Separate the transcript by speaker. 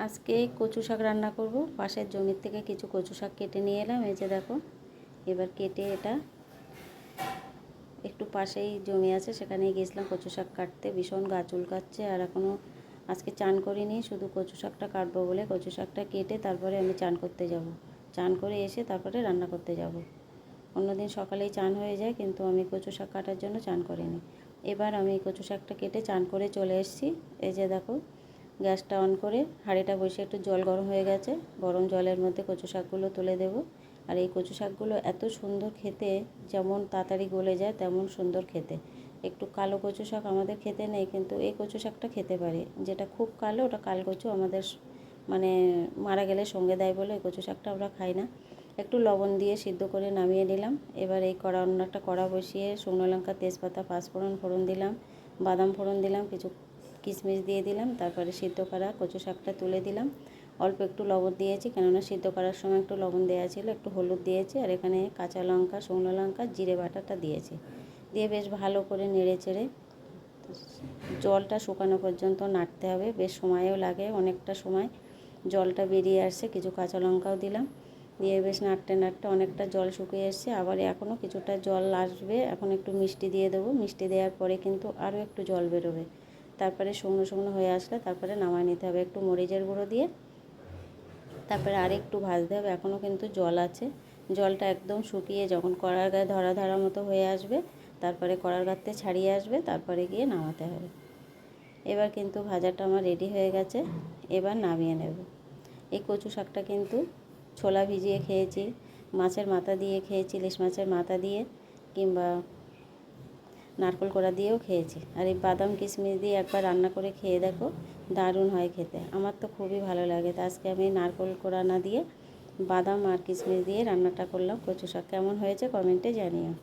Speaker 1: আজকে কচু শাক রান্না করব। পাশের জমির থেকে কিছু কচু শাক কেটে নিয়ে এলাম। এই যে দেখো, এবার কেটে এটা একটু পাশেই জমি আছে, সেখানেই গেছিলাম কচু শাক কাটতে। ভীষণ গা চুলকাচ্ছে আর এখনও আজকে চান করিনি, শুধু কচু শাকটা কাটবো বলে। কচু শাকটা কেটে তারপরে আমি চান করতে যাব। চান করে এসে তারপরে রান্না করতে যাব। অন্যদিন সকালেই চান হয়ে যায়, কিন্তু আমি কচু শাক কাটার জন্য চান করিনি। এবার আমি কচু শাকটা কেটে চান করে চলে এসেছি। এই যে দেখো, গ্যাসটা অন করে হাঁড়িটা বসে একটু জল গরম হয়ে গেছে। গরম জলের মধ্যে কচু শাকগুলো তুলে দেব। আর এই কচু শাকগুলো এত সুন্দর খেতে, যেমন তাড়াতাড়ি গলে যায় তেমন সুন্দর খেতে। একটু কালো কচু শাক আমাদের খেতে নেই, কিন্তু এই কচু শাকটা খেতে পারি। যেটা খুব কালো ওটা কাল কচু, আমাদের মানে মারা গেলে সঙ্গে দেয় বলে এই কচু শাকটা আমরা খাই না। একটু লবণ দিয়ে সিদ্ধ করে নামিয়ে নিলাম। এবার এই একটা কড়া বসিয়ে শুকনো লঙ্কা, তেজপাতা, পাঁচফোড়ন ফোড়ন দিলাম, বাদাম ফোড়ন দিলাম, কিছু কিশমিশ দিয়ে দিলাম। তারপরে সিদ্ধ করা কচু শাকটা তুলে দিলাম। অল্প একটু লবণ দিয়েছি, কেননা সিদ্ধ করার সময় একটু লবণ দেওয়া ছিল। একটু হলুদ দিয়েছি, আর এখানে কাঁচা লঙ্কা, শুকনো লঙ্কা, জিরে বাটাটা দিয়েছি। দিয়ে বেশ ভালো করে নেড়ে চেড়ে জলটা শুকানো পর্যন্ত নাড়তে হবে। বেশ সময়ও লাগে, অনেকটা সময়। জলটা বেরিয়ে আসছে, কিছু কাঁচা লঙ্কাও দিলাম। দিয়ে বেশ নাড়তে নাড়তে অনেকটা জল শুকিয়ে এসছে। আবার এখনও কিছুটা জল আসবে। এখন একটু মিষ্টি দিয়ে দেবো। মিষ্টি দেওয়ার পরে কিন্তু আরও একটু জল বেরোবে। তারপরে শুকনো শুকনো হয়ে আসলে তারপরে নামায় নিতে হবে একটু মরিচের গুঁড়ো দিয়ে। তারপরে আর একটু ভাজতে হবে, এখনও কিন্তু জল আছে। জলটা একদম শুকিয়ে যখন কড়ার গায়ে ধরা ধরা মতো হয়ে আসবে, তারপরে কড়ার গাতে ছাড়িয়ে আসবে, তারপরে গিয়ে নামাতে হবে। এবার কিন্তু ভাজাটা আমার রেডি হয়ে গেছে। এবার নামিয়ে নেব। এই কচু শাকটা কিন্তু ছোলা ভিজিয়ে খেয়েছি, মাছের মাথা দিয়ে খেয়েছি, ইলিশ মাছের মাথা দিয়ে, কিংবা নারকেল কোড়া দিয়েও খেয়েছি। আর এই বাদাম কিশমিশ দিয়ে একবার রান্না করে খেয়ে দেখো, দারুণ হয় খেতে। আমার তো খুবই ভালো লাগে। তো আজকে আমি নারকেল কোড়া না দিয়ে বাদাম আর কিশমিশ দিয়ে রান্নাটা করলাম কচু শাক। কেমন হয়েছে কমেন্টে জানিও।